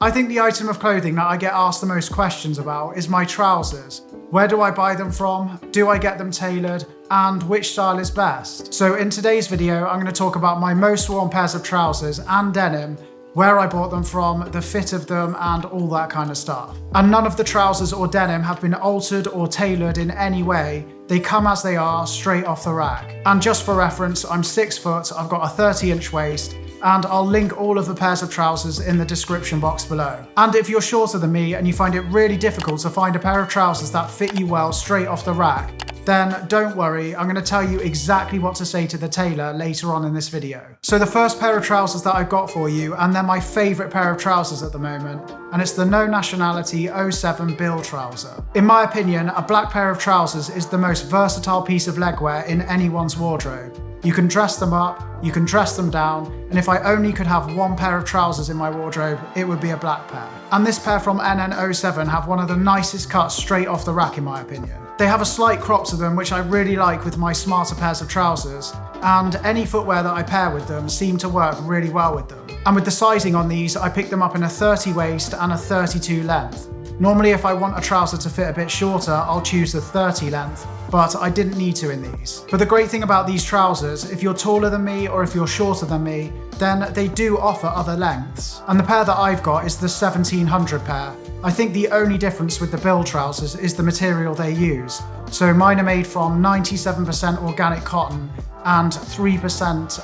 I think the item of clothing that I get asked the most questions about is my trousers. Where do I buy them from? Do I get them tailored? And which style is best? So in today's video, I'm going to talk about my most worn pairs of trousers and denim, where I bought them from, the fit of them, and all that kind of stuff. And none of the trousers or denim have been altered or tailored in any way. They come as they are, straight off the rack. And just for reference, I'm 6 foot, I've got a 30-inch waist, and I'll link all of the pairs of trousers in the description box below. And if you're shorter than me and you find it really difficult to find a pair of trousers that fit you well straight off the rack, then don't worry, I'm going to tell you exactly what to say to the tailor later on in this video. So the first pair of trousers that I've got for you, and they're my favourite pair of trousers at the moment, and it's the No Nationality 07 Bill trouser. In my opinion, a black pair of trousers is the most versatile piece of legwear in anyone's wardrobe. You can dress them up, you can dress them down, and if I only could have one pair of trousers in my wardrobe, it would be a black pair. And this pair from NN07 have one of the nicest cuts straight off the rack in my opinion. They have a slight crop to them, which I really like with my smarter pairs of trousers, and any footwear that I pair with them seem to work really well with them. And with the sizing on these, I picked them up in a 30 waist and a 32 length. Normally if I want a trouser to fit a bit shorter, I'll choose the 30 length, but I didn't need to in these. But the great thing about these trousers, if you're taller than me or if you're shorter than me, then they do offer other lengths. And the pair that I've got is the 1700 pair. I think the only difference with the Bill trousers is the material they use. So mine are made from 97% organic cotton and 3%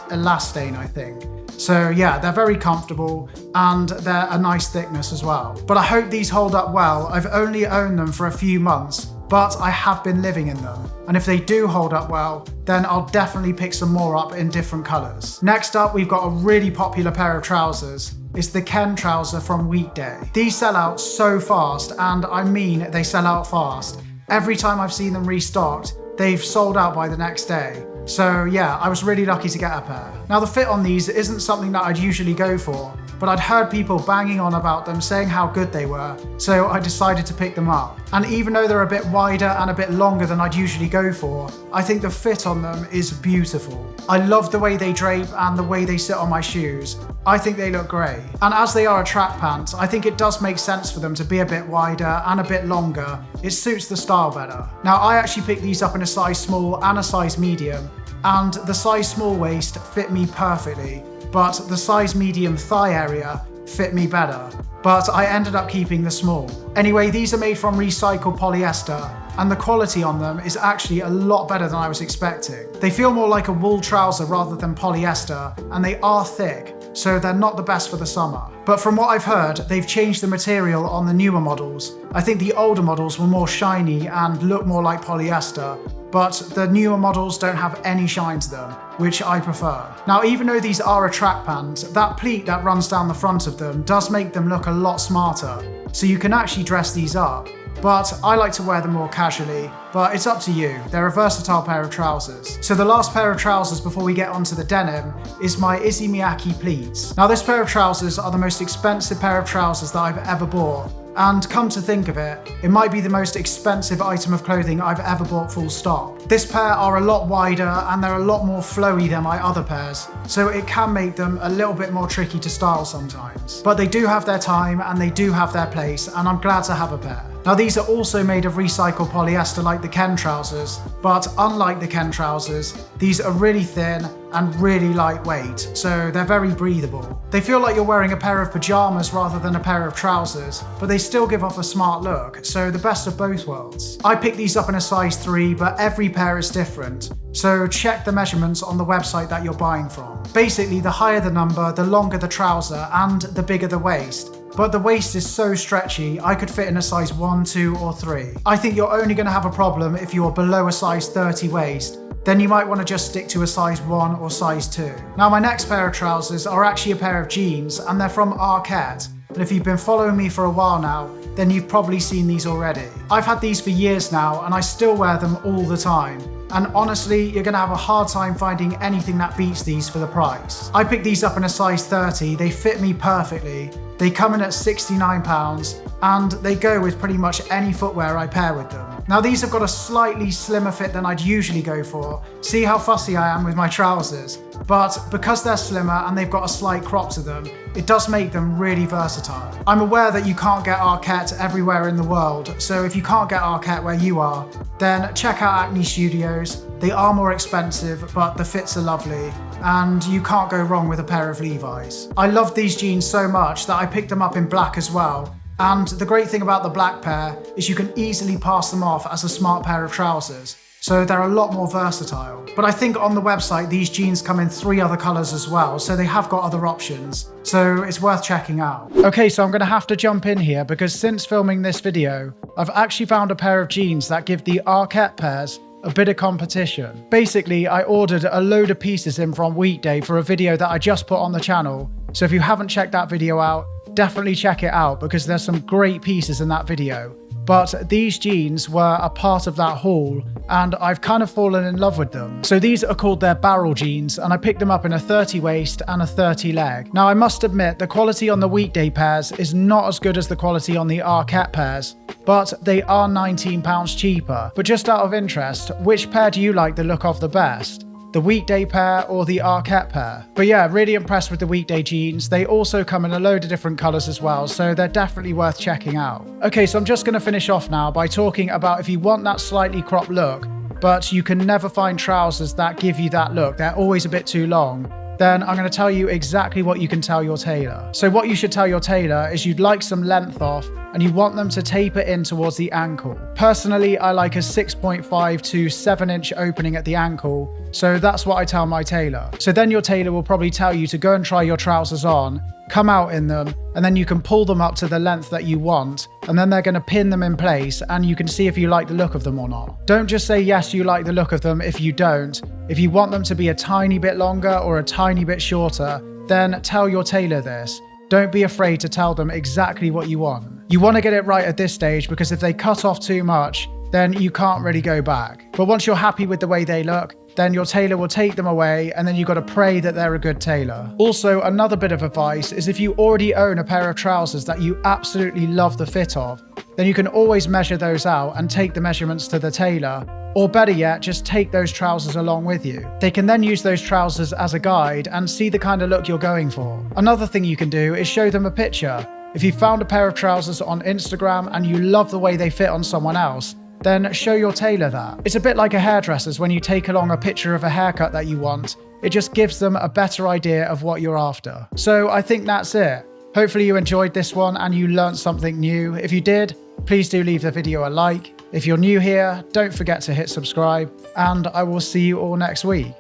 elastane, I think. So yeah, they're very comfortable and they're a nice thickness as well. But I hope these hold up well. I've only owned them for a few months, but I have been living in them. And if they do hold up well, then I'll definitely pick some more up in different colours. Next up, we've got a really popular pair of trousers. It's the Ken trouser from Weekday. These sell out so fast, and I mean they sell out fast. Every time I've seen them restocked, they've sold out by the next day. So yeah, I was really lucky to get a pair. Now the fit on these isn't something that I'd usually go for, but I'd heard people banging on about them saying how good they were, so I decided to pick them up. And even though they're a bit wider and a bit longer than I'd usually go for, I think the fit on them is beautiful. I love the way they drape and the way they sit on my shoes. I think they look great. And as they are a track pant, I think it does make sense for them to be a bit wider and a bit longer. It suits the style better. Now I actually picked these up in a size small and a size medium, and the size small waist fit me perfectly, but the size medium thigh area fit me better. But I ended up keeping the small. Anyway, these are made from recycled polyester, and the quality on them is actually a lot better than I was expecting. They feel more like a wool trouser rather than polyester, and they are thick, so they're not the best for the summer. But from what I've heard, they've changed the material on the newer models. I think the older models were more shiny and look more like polyester, but the newer models don't have any shine to them, which I prefer. Now, even though these are a track pant, that pleat that runs down the front of them does make them look a lot smarter, so you can actually dress these up. But I like to wear them more casually, but it's up to you. They're a versatile pair of trousers. So the last pair of trousers before we get onto the denim is my Issey Miyake pleats. Now this pair of trousers are the most expensive pair of trousers that I've ever bought. And come to think of it, it might be the most expensive item of clothing I've ever bought full stop. This pair are a lot wider and they're a lot more flowy than my other pairs, so it can make them a little bit more tricky to style sometimes. But they do have their time and they do have their place, and I'm glad to have a pair. Now these are also made of recycled polyester like the Ken trousers, but unlike the Ken trousers, these are really thin and really lightweight, so they're very breathable. They feel like you're wearing a pair of pajamas rather than a pair of trousers, but they still give off a smart look, so the best of both worlds. I picked these up in a size 3, but every pair is different, so check the measurements on the website that you're buying from. Basically, the higher the number, the longer the trouser and the bigger the waist. But the waist is so stretchy, I could fit in a size 1, 2 or 3. I think you're only going to have a problem if you're below a size 30 waist. Then you might want to just stick to a size 1 or size 2. Now my next pair of trousers are actually a pair of jeans, and they're from Arket. And if you've been following me for a while now, then you've probably seen these already. I've had these for years now and I still wear them all the time. And honestly, you're going to have a hard time finding anything that beats these for the price. I picked these up in a size 30, they fit me perfectly. They come in at £69 and they go with pretty much any footwear I pair with them. Now these have got a slightly slimmer fit than I'd usually go for. See how fussy I am with my trousers? But because they're slimmer and they've got a slight crop to them, it does make them really versatile. I'm aware that you can't get Arket everywhere in the world, so if you can't get Arket where you are, then check out Acne Studios. They are more expensive, but the fits are lovely, and you can't go wrong with a pair of Levi's. I love these jeans so much that I picked them up in black as well. And the great thing about the black pair is you can easily pass them off as a smart pair of trousers. So they're a lot more versatile. But I think on the website, these jeans come in 3 other colors as well. So they have got other options. So it's worth checking out. Okay, so I'm gonna have to jump in here because since filming this video, I've actually found a pair of jeans that give the Arket pairs a bit of competition. Basically, I ordered a load of pieces in from Weekday for a video that I just put on the channel. So if you haven't checked that video out, definitely check it out because there's some great pieces in that video. But these jeans were a part of that haul and I've kind of fallen in love with them. So these are called their barrel jeans and I picked them up in a 30 waist and a 30 leg. Now I must admit the quality on the Weekday pairs is not as good as the quality on the Arket pairs, but they are £19 cheaper. But just out of interest, which pair do you like the look of the best? The Weekday pair or the Arket pair? But yeah, really impressed with the Weekday jeans. They also come in a load of different colours as well, so they're definitely worth checking out. Okay, so I'm just going to finish off now by talking about if you want that slightly cropped look, but you can never find trousers that give you that look, they're always a bit too long, then I'm going to tell you exactly what you can tell your tailor. So what you should tell your tailor is you'd like some length off and you want them to taper in towards the ankle. Personally, I like a 6.5 to 7 inch opening at the ankle, so that's what I tell my tailor. So then your tailor will probably tell you to go and try your trousers on, come out in them, and then you can pull them up to the length that you want, and then they're going to pin them in place and you can see if you like the look of them or not. Don't just say yes, you like the look of them if you don't. If you want them to be a tiny bit longer or a tiny bit shorter, then tell your tailor this. Don't be afraid to tell them exactly what you want. You want to get it right at this stage because if they cut off too much, then you can't really go back. But once you're happy with the way they look, then your tailor will take them away and then you've got to pray that they're a good tailor. Also, another bit of advice is if you already own a pair of trousers that you absolutely love the fit of, then you can always measure those out and take the measurements to the tailor. Or better yet, just take those trousers along with you. They can then use those trousers as a guide and see the kind of look you're going for. Another thing you can do is show them a picture. If you found a pair of trousers on Instagram and you love the way they fit on someone else, then show your tailor that. It's a bit like a hairdresser's when you take along a picture of a haircut that you want. It just gives them a better idea of what you're after. So I think that's it. Hopefully you enjoyed this one and you learned something new. If you did, please do leave the video a like. If you're new here, don't forget to hit subscribe, and I will see you all next week.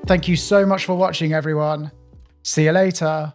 Thank you so much for watching, everyone. See you later.